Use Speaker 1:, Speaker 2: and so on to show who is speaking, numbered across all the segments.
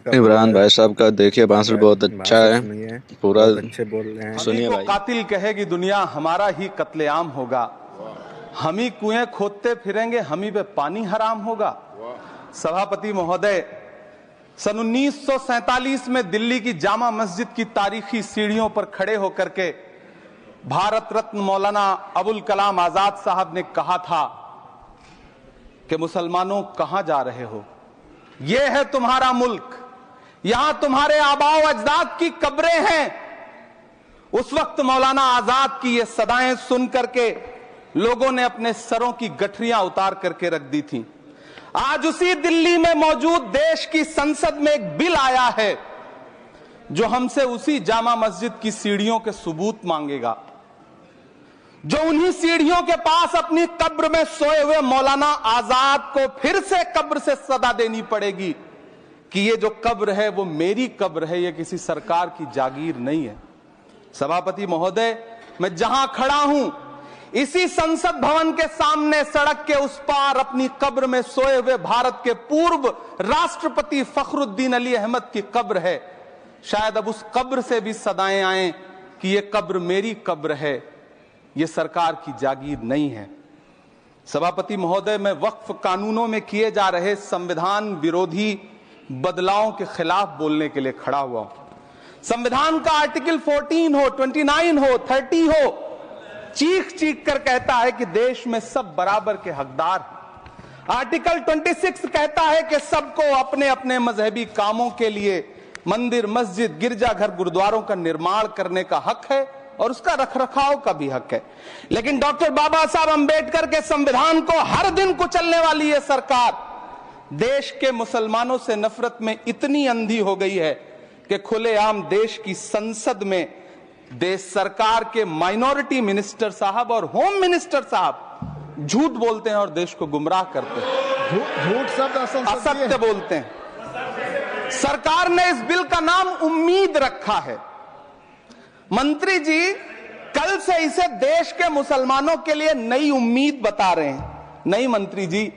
Speaker 1: इमरान भाई साहब का देखिए भाषण बहुत अच्छा है।
Speaker 2: सुनिए,
Speaker 1: पूरा
Speaker 2: बहुत अच्छे बोल रहे हैं।
Speaker 1: सुनिए भाई।
Speaker 3: कातिल कहेगी दुनिया, हमारा ही कत्लेआम होगा। हम ही कुएं खोदते फिरेंगे, हम ही पे पानी हराम होगा। सभापति महोदय, सन 1947 में दिल्ली की जामा मस्जिद की तारीखी सीढ़ियों पर खड़े होकर के भारत रत्न मौलाना अबुल कलाम आजाद साहब ने कहा था कि मुसलमानों कहां जा रहे हो, यह है तुम्हारा मुल्क, यहां तुम्हारे आबाओ अजदाद की कब्रें हैं। उस वक्त मौलाना आजाद की ये सदाएं सुन करके लोगों ने अपने सरों की गठरियां उतार करके रख दी थी। आज उसी दिल्ली में मौजूद देश की संसद में एक बिल आया है जो हमसे उसी जामा मस्जिद की सीढ़ियों के सबूत मांगेगा, जो उन्हीं सीढ़ियों के पास अपनी कब्र में सोए हुए मौलाना आजाद को फिर से कब्र से सदा देनी पड़ेगी कि ये जो कब्र है वो मेरी कब्र है, ये किसी सरकार की जागीर नहीं है। सभापति महोदय, मैं जहां खड़ा हूं इसी संसद भवन के सामने सड़क के उस पार अपनी कब्र में सोए हुए भारत के पूर्व राष्ट्रपति फखरुद्दीन अली अहमद की कब्र है। शायद अब उस कब्र से भी सदाएं आए कि ये कब्र मेरी कब्र है, ये सरकार की जागीर नहीं है। सभापति महोदय, मैं वक्फ कानूनों में किए जा रहे संविधान विरोधी बदलावों के खिलाफ बोलने के लिए खड़ा हुआ हूं। संविधान का आर्टिकल 14 हो, 29 हो, 30 हो, चीख चीख कर कहता है कि देश में सब बराबर के हकदार हैं। आर्टिकल 26 कहता है कि सबको अपने अपने मजहबी कामों के लिए मंदिर, मस्जिद, गिरजाघर, गुरुद्वारों का निर्माण करने का हक है और उसका रखरखाव का भी हक है। लेकिन डॉक्टर बाबा साहब अंबेडकर के संविधान को हर दिन कुचलने वाली यह सरकार देश के मुसलमानों से नफरत में इतनी अंधी हो गई है कि खुलेआम देश की संसद में देश सरकार के माइनॉरिटी मिनिस्टर साहब और होम मिनिस्टर साहब झूठ बोलते हैं और देश को गुमराह करते हैं,
Speaker 2: झूठ शब्द
Speaker 3: असत्य बोलते हैं। सरकार ने इस बिल का नाम उम्मीद रखा है। मंत्री जी कल से इसे देश के मुसलमानों के लिए नई उम्मीद बता रहे हैं। नहीं मंत्री जी,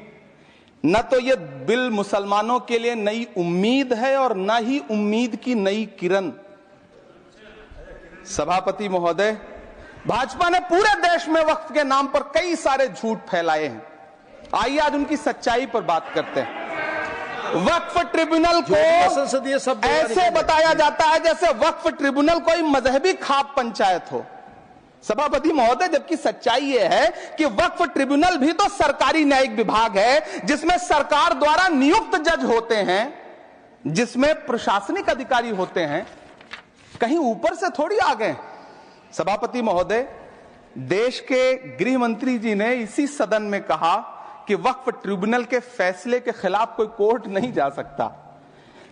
Speaker 3: न तो यह बिल मुसलमानों के लिए नई उम्मीद है और न ही उम्मीद की नई किरण। सभापति महोदय, भाजपा ने पूरे देश में वक्फ के नाम पर कई सारे झूठ फैलाए हैं। आइए आज उनकी सच्चाई पर बात करते हैं। वक्फ ट्रिब्यूनल को ऐसे बताया जाता है जैसे वक्फ ट्रिब्यूनल कोई मजहबी खाप पंचायत हो। सभापति महोदय, जबकि सच्चाई यह है कि वक्फ ट्रिब्यूनल भी तो सरकारी न्यायिक विभाग है जिसमें सरकार द्वारा नियुक्त जज होते हैं, जिसमें प्रशासनिक अधिकारी होते हैं, कहीं ऊपर से थोड़ी आ गए। सभापति महोदय, देश के गृह मंत्री जी ने इसी सदन में कहा कि वक्फ ट्रिब्यूनल के फैसले के खिलाफ कोई कोर्ट नहीं जा सकता,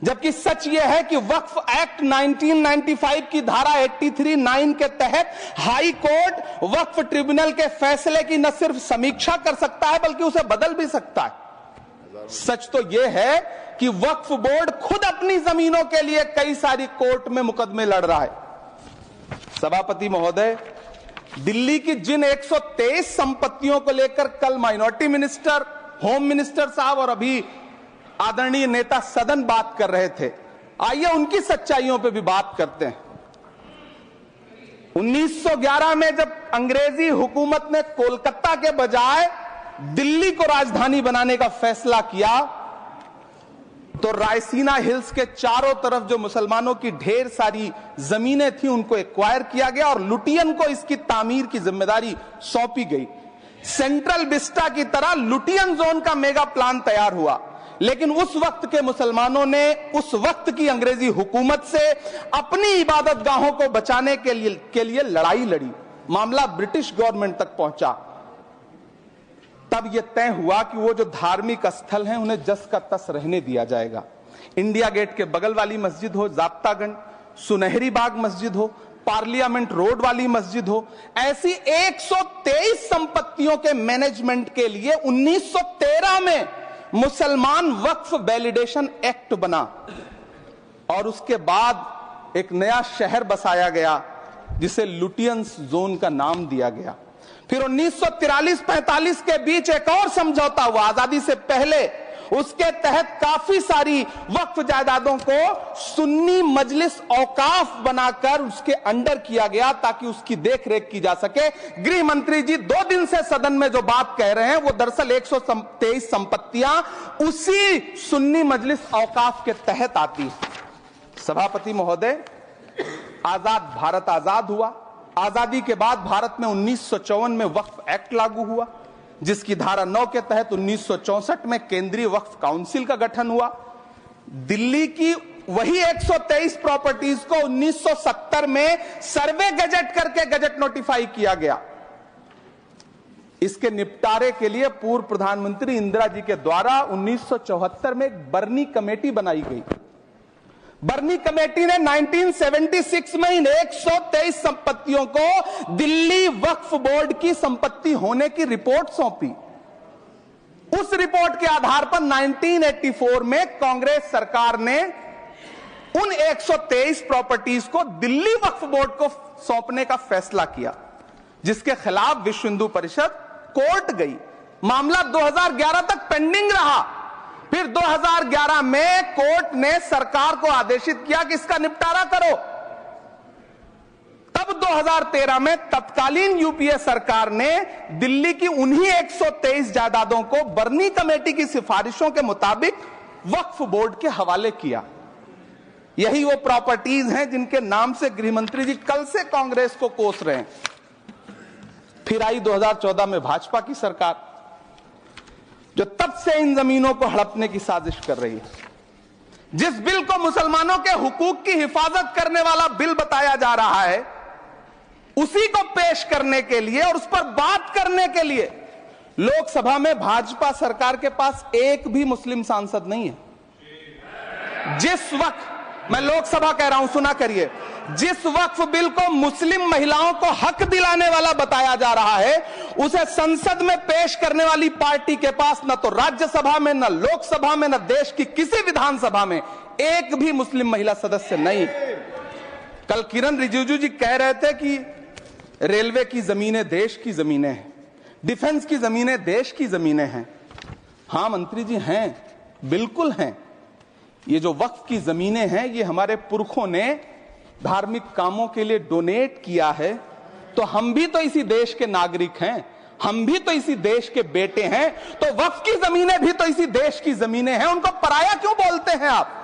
Speaker 3: जबकि सच यह है कि वक्फ एक्ट 1995 की धारा 83(9) के तहत हाई कोर्ट वक्फ ट्रिब्यूनल के फैसले की न सिर्फ समीक्षा कर सकता है बल्कि उसे बदल भी सकता है। सच तो यह है कि वक्फ बोर्ड खुद अपनी जमीनों के लिए कई सारी कोर्ट में मुकदमे लड़ रहा है। सभापति महोदय, दिल्ली की जिन 123 संपत्तियों को लेकर कल माइनॉरिटी मिनिस्टर, होम मिनिस्टर साहब और अभी आदरणीय नेता सदन बात कर रहे थे, आइए उनकी सच्चाइयों पे भी बात करते हैं। 1911 में जब अंग्रेजी हुकूमत ने कोलकाता के बजाय दिल्ली को राजधानी बनाने का फैसला किया तो रायसीना हिल्स के चारों तरफ जो मुसलमानों की ढेर सारी जमीनें थी उनको एक्वायर किया गया और लुटियन को इसकी तामीर की जिम्मेदारी सौंपी गई। सेंट्रल विस्टा की तरह लुटियन जोन का मेगा प्लान तैयार हुआ, लेकिन उस वक्त के मुसलमानों ने उस वक्त की अंग्रेजी हुकूमत से अपनी इबादत गाहों को बचाने के लिए लड़ाई लड़ी। मामला ब्रिटिश गवर्नमेंट तक पहुंचा। तब यह तय हुआ कि वो जो धार्मिक स्थल हैं उन्हें जस का तस रहने दिया जाएगा। इंडिया गेट के बगल वाली मस्जिद हो, जाप्तागंज, सुनहरी बाग मस्जिद हो, पार्लियामेंट रोड वाली मस्जिद हो, ऐसी 123 संपत्तियों के मैनेजमेंट के लिए 1913 में मुसलमान वक्फ वैलिडेशन एक्ट बना और उसके बाद एक नया शहर बसाया गया जिसे लुटियंस जोन का नाम दिया गया। फिर 1943-45 के बीच एक और समझौता हुआ आजादी से पहले उसके तहत काफी सारी वक्फ जायदादों को सुन्नी मजलिस औकाफ बनाकर उसके अंडर किया गया ताकि उसकी देखरेख की जा सके। गृह मंत्री जी 2 दिन से सदन में जो बात कह रहे हैं वो दरअसल 123 संपत्तियां उसी सुन्नी मजलिस औकाफ के तहत आती है। सभापति महोदय, आजाद भारत आजाद हुआ। आजादी के बाद भारत में 1954 में वक्फ एक्ट लागू हुआ, जिसकी धारा 9 के तहत 1964 में केंद्रीय वक्फ काउंसिल का गठन हुआ। दिल्ली की वही 123 प्रॉपर्टीज को 1970 में सर्वे गजट करके गजट नोटिफाई किया गया। इसके निपटारे के लिए पूर्व प्रधानमंत्री इंदिरा जी के द्वारा 1974 में एक बर्नी कमेटी बनाई गई। बर्नी कमेटी ने 1976 में इन 123 संपत्तियों को दिल्ली वक्फ बोर्ड की संपत्ति होने की रिपोर्ट सौंपी। उस रिपोर्ट के आधार पर 1984 में कांग्रेस सरकार ने उन 123 प्रॉपर्टीज को दिल्ली वक्फ बोर्ड को सौंपने का फैसला किया, जिसके खिलाफ विश्व हिंदू परिषद कोर्ट गई। मामला 2011 तक पेंडिंग रहा। फिर 2011 में कोर्ट ने सरकार को आदेशित किया कि इसका निपटारा करो। तब 2013 में तत्कालीन यूपीए सरकार ने दिल्ली की उन्हीं 123 जायदादों को बर्नी कमेटी की सिफारिशों के मुताबिक वक्फ बोर्ड के हवाले किया। यही वो प्रॉपर्टीज हैं जिनके नाम से गृह मंत्री जी कल से कांग्रेस को कोस रहे हैं। फिर आई 2014 में भाजपा की सरकार, जो तब से इन जमीनों को हड़पने की साजिश कर रही है। जिस बिल को मुसलमानों के हुकूक की हिफाजत करने वाला बिल बताया जा रहा है, उसी को पेश करने के लिए और उस पर बात करने के लिए लोकसभा में भाजपा सरकार के पास एक भी मुस्लिम सांसद नहीं है। जिस वक्त, मैं लोकसभा कह रहा हूं, सुना करिए, जिस वक्फ बिल को मुस्लिम महिलाओं को हक दिलाने वाला बताया जा रहा है, उसे संसद में पेश करने वाली पार्टी के पास न तो राज्यसभा में, न लोकसभा में, न देश की किसी विधानसभा में एक भी मुस्लिम महिला सदस्य नहीं। कल किरण रिजिजू जी कह रहे थे कि रेलवे की जमीनें देश की जमीनें हैं, डिफेंस की जमीनें देश की जमीनें हैं। हां मंत्री जी, हैं, बिल्कुल हैं। ये जो वक्फ की जमीनें हैं, ये हमारे पुरखों ने धार्मिक कामों के लिए डोनेट किया है। तो हम भी तो इसी देश के नागरिक हैं, हम भी तो इसी देश के बेटे हैं। तो वक्फ की जमीनें भी तो इसी देश की जमीनें हैं, उनको पराया क्यों बोलते हैं आप?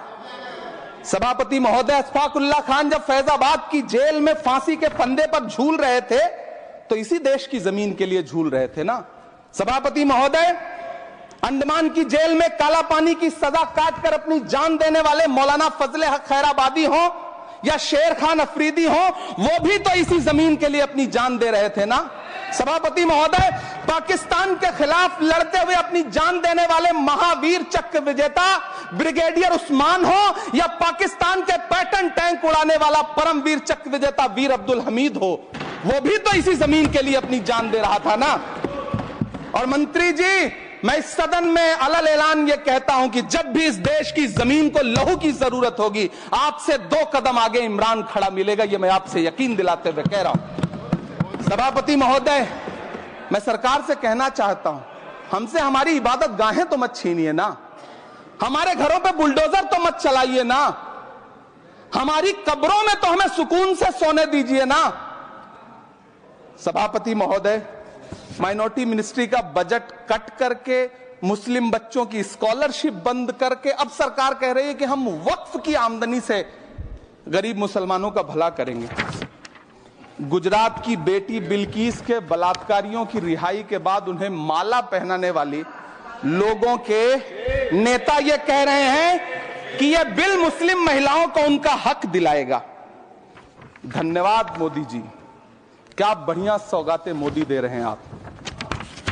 Speaker 3: सभापति महोदय, अशफाकुल्लाह खान जब फैजाबाद की जेल में फांसी के फंदे पर झूल रहे थे, तो इसी देश की जमीन के लिए झूल रहे थे ना। सभापति महोदय, अंडमान की जेल में काला पानी की सजा काटकर अपनी जान देने वाले मौलाना फजले हक खैराबादी हो या शेर खान अफरीदी हो, वो भी तो इसी जमीन के लिए अपनी जान दे रहे थे ना। सभापति महोदय, पाकिस्तान के खिलाफ लड़ते हुए अपनी जान देने वाले महावीर चक्र विजेता ब्रिगेडियर उस्मान हो या पाकिस्तान के पैटर्न टैंक उड़ाने वाला परमवीर चक्र विजेता वीर अब्दुल हमीद हो, वो भी तो इसी जमीन के लिए अपनी जान दे रहा था ना। और मंत्री जी, मैं इस सदन में अलल ऐलान ये कहता हूं कि जब भी इस देश की जमीन को लहू की जरूरत होगी, आपसे 2 कदम आगे इमरान खड़ा मिलेगा। ये मैं आपसे यकीन दिलाते हुए कह रहा हूं। सभापति महोदय, मैं सरकार से कहना चाहता हूं, हमसे हमारी इबादत गाहें तो मत छीनिए ना, हमारे घरों पे बुलडोजर तो मत चलाइए ना, हमारी कब्रों में तो हमें सुकून से सोने दीजिए ना। सभापति महोदय, माइनॉरिटी मिनिस्ट्री का बजट कट करके, मुस्लिम बच्चों की स्कॉलरशिप बंद करके अब सरकार कह रही है कि हम वक्फ की आमदनी से गरीब मुसलमानों का भला करेंगे। गुजरात की बेटी बिल्किस के बलात्कारियों की रिहाई के बाद उन्हें माला पहनाने वाली लोगों के नेता ये कह रहे हैं कि यह बिल मुस्लिम महिलाओं को उनका हक दिलाएगा। धन्यवाद मोदी जी, क्या बढ़िया सौगातें मोदी दे रहे हैं आप।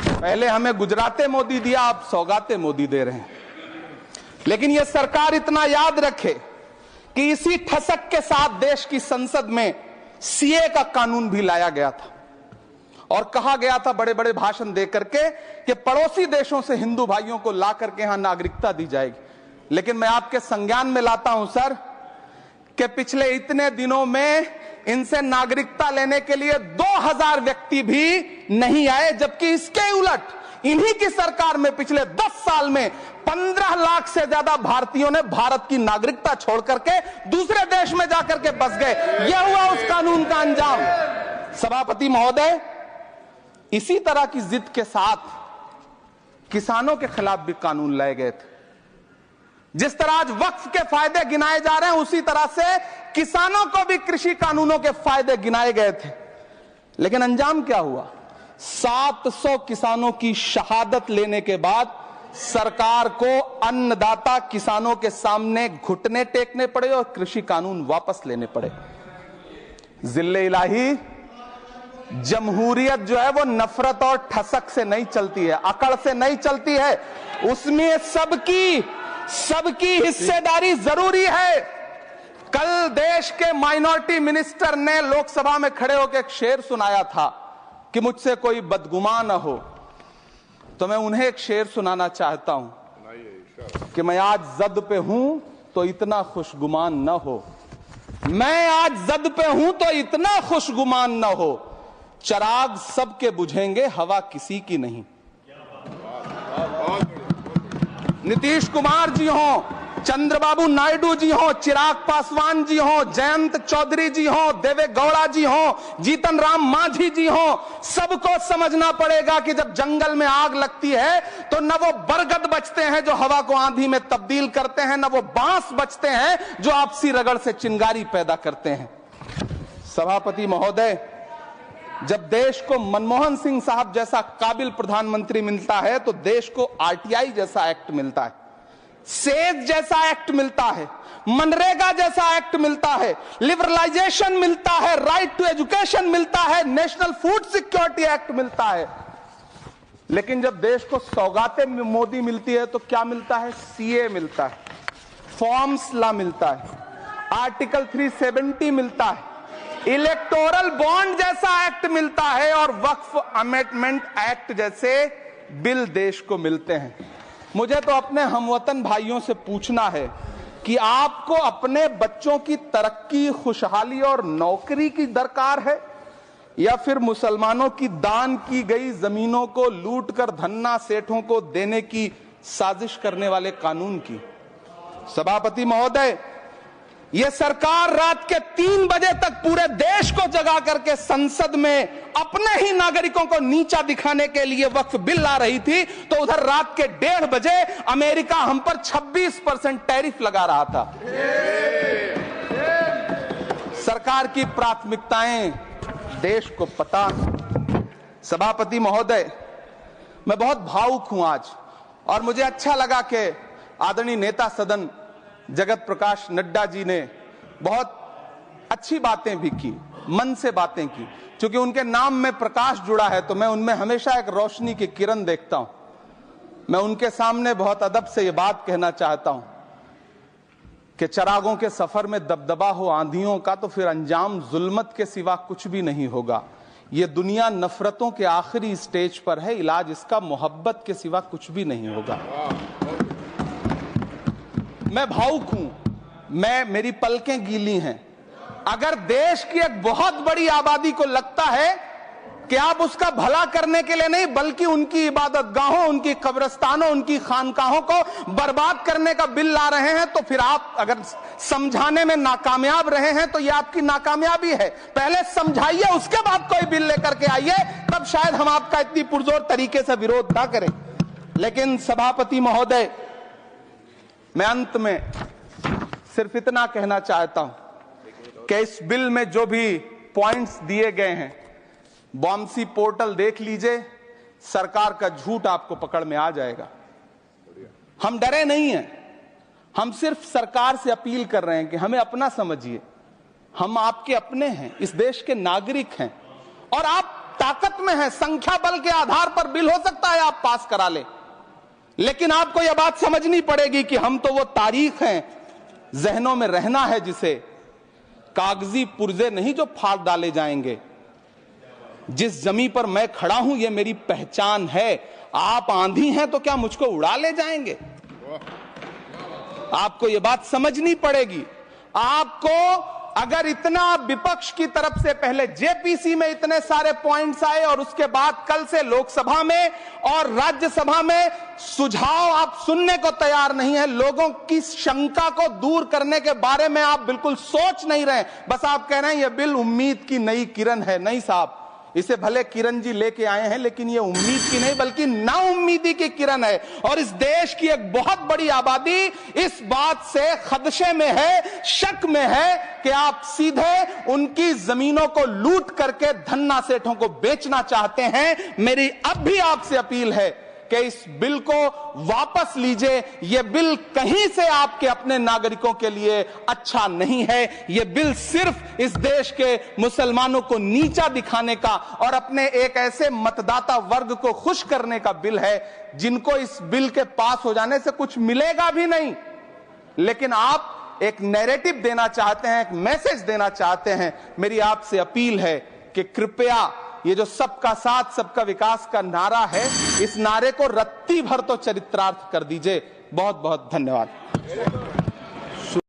Speaker 3: पहले हमें गुजराते मोदी दिया, आप सौगातें मोदी दे रहे हैं। लेकिन यह सरकार इतना याद रखे कि इसी ठसक के साथ देश की संसद में सीए का कानून भी लाया गया था और कहा गया था बड़े बड़े भाषण दे करके कि पड़ोसी देशों से हिंदू भाइयों को ला करके यहां नागरिकता दी जाएगी। लेकिन मैं आपके संज्ञान में लाता हूं सर कि पिछले इतने दिनों में इनसे नागरिकता लेने के लिए 2000 व्यक्ति भी नहीं आए, जबकि इसके उलट इन्हीं की सरकार में पिछले 10 साल में 15 लाख से ज्यादा भारतीयों ने भारत की नागरिकता छोड़ करके दूसरे देश में जाकर के बस गए। यह हुआ उस कानून का अंजाम। सभापति महोदय, इसी तरह की जिद के साथ किसानों के खिलाफ भी कानून लाए गए थे। जिस तरह आज वक्फ के फायदे गिनाए जा रहे हैं, उसी तरह से किसानों को भी कृषि कानूनों के फायदे गिनाए गए थे। लेकिन अंजाम क्या हुआ? 700 किसानों की शहादत लेने के बाद सरकार को अन्नदाता किसानों के सामने घुटने टेकने पड़े और कृषि कानून वापस लेने पड़े। जिल्ले इलाही, जमहूरियत जो है वो नफरत और ठसक से नहीं चलती है, अकड़ से नहीं चलती है। उसमें सबकी हिस्सेदारी जरूरी है। कल देश के माइनॉरिटी मिनिस्टर ने लोकसभा में खड़े होकर एक शेर सुनाया था कि मुझसे कोई बदगुमान न हो, तो मैं उन्हें एक शेर सुनाना चाहता हूं कि मैं आज जद पे हूं तो इतना खुशगुमान न हो, मैं आज जद पे हूं तो इतना खुशगुमान न हो, चराग सबके बुझेंगे हवा किसी की नहीं। नीतीश कुमार जी हो, चंद्रबाबू नायडू जी हो, चिराग पासवान जी हो, जयंत चौधरी जी हो, देवे गौड़ा जी हो, जीतन राम मांझी जी हो, सबको समझना पड़ेगा कि जब जंगल में आग लगती है तो न वो बरगद बचते हैं जो हवा को आंधी में तब्दील करते हैं, न वो बांस बचते हैं जो आपसी रगड़ से चिंगारी पैदा करते हैं। सभापति महोदय, जब देश को मनमोहन सिंह साहब जैसा काबिल प्रधानमंत्री मिलता है तो देश को आरटीआई जैसा एक्ट मिलता है, सेज जैसा एक्ट मिलता है, मनरेगा जैसा एक्ट मिलता है, लिबरलाइजेशन मिलता है, राइट टू एजुकेशन मिलता है, नेशनल फूड सिक्योरिटी एक्ट मिलता है। लेकिन जब देश को सौगातें मोदी मिलती है तो क्या मिलता है? सीए मिलता है, फॉर्म्स लॉ मिलता है, आर्टिकल 370 मिलता है, इलेक्टोरल बॉन्ड जैसा एक्ट मिलता है और वक्फ अमेंडमेंट एक्ट जैसे बिल देश को मिलते हैं। मुझे तो अपने हमवतन भाइयों से पूछना है कि आपको अपने बच्चों की तरक्की, खुशहाली और नौकरी की दरकार है या फिर मुसलमानों की दान की गई जमीनों को लूटकर धन्ना सेठों को देने की साजिश करने वाले कानून की? सभापति महोदय, यह सरकार रात के 3 बजे तक पूरे देश को जगा करके संसद में अपने ही नागरिकों को नीचा दिखाने के लिए वक्फ बिल ला रही थी, तो उधर रात के 1:30 बजे अमेरिका हम पर 26% टैरिफ लगा रहा था। सरकार की प्राथमिकताएं देश को पता। सभापति महोदय, मैं बहुत भावुक हूं आज, और मुझे अच्छा लगा कि आदरणीय नेता सदन जगत प्रकाश नड्डा जी ने बहुत अच्छी बातें भी की, मन से बातें की। क्योंकि उनके नाम में प्रकाश जुड़ा है तो मैं उनमें हमेशा एक रोशनी की किरण देखता हूं। मैं उनके सामने बहुत अदब से ये बात कहना चाहता हूं कि चरागों के सफर में दबदबा हो आंधियों का तो फिर अंजाम जुल्मत के सिवा कुछ भी नहीं होगा। ये दुनिया नफरतों के आखिरी स्टेज पर है, इलाज इसका मोहब्बत के सिवा कुछ भी नहीं होगा। मैं भावुक हूं, मेरी पलकें गीली हैं। अगर देश की एक बहुत बड़ी आबादी को लगता है कि आप उसका भला करने के लिए नहीं बल्कि उनकी इबादतगाहों, उनकी कब्रिस्तानों, उनकी खानकाहों को बर्बाद करने का बिल ला रहे हैं, तो फिर आप अगर समझाने में नाकामयाब रहे हैं तो यह आपकी नाकामयाबी है। पहले समझाइए, उसके बाद कोई बिल लेकर के आइए, तब शायद हम आपका इतनी पुरजोर तरीके से विरोध ना करें। लेकिन सभापति महोदय, मैं अंत में सिर्फ इतना कहना चाहता हूं कि इस बिल में जो भी पॉइंट्स दिए गए हैं, बॉम्सी पोर्टल देख लीजिए, सरकार का झूठ आपको पकड़ में आ जाएगा। हम डरे नहीं हैं, हम सिर्फ सरकार से अपील कर रहे हैं कि हमें अपना समझिए। हम आपके अपने हैं, इस देश के नागरिक हैं और आप ताकत में हैं। संख्या बल के आधार पर बिल हो सकता है आप पास करा ले, लेकिन आपको यह बात समझनी पड़ेगी कि हम तो वो तारीख हैं, जहनों में रहना है जिसे कागजी पुर्जे नहीं जो फाड़ डाले जाएंगे। जिस जमीन पर मैं खड़ा हूं ये मेरी पहचान है। आप आंधी हैं तो क्या मुझको उड़ा ले जाएंगे? आपको यह बात समझनी पड़ेगी। आपको अगर इतना विपक्ष की तरफ से पहले जेपीसी में इतने सारे पॉइंट्स आए और उसके बाद कल से लोकसभा में और राज्यसभा में सुझाव आप सुनने को तैयार नहीं है, लोगों की शंका को दूर करने के बारे में आप बिल्कुल सोच नहीं रहे, बस आप कह रहे हैं यह बिल उम्मीद की नई किरण है। नहीं साहब, इसे भले किरण जी लेके आए हैं, लेकिन ये उम्मीद की नहीं बल्कि नाउम्मीदी की किरण है। और इस देश की एक बहुत बड़ी आबादी इस बात से खदशे में है, शक में है कि आप सीधे उनकी जमीनों को लूट करके धन्ना सेठों को बेचना चाहते हैं। मेरी अब भी आपसे अपील है कि इस बिल को वापस लीजिए। यह बिल कहीं से आपके अपने नागरिकों के लिए अच्छा नहीं है। यह बिल सिर्फ इस देश के मुसलमानों को नीचा दिखाने का और अपने एक ऐसे मतदाता वर्ग को खुश करने का बिल है जिनको इस बिल के पास हो जाने से कुछ मिलेगा भी नहीं, लेकिन आप एक नैरेटिव देना चाहते हैं, एक मैसेज देना चाहते हैं। मेरी आपसे अपील है कि कृपया ये जो सबका साथ सबका विकास का नारा है, इस नारे को रत्ती भर तो चरित्रार्थ कर दीजिए। बहुत बहुत धन्यवाद।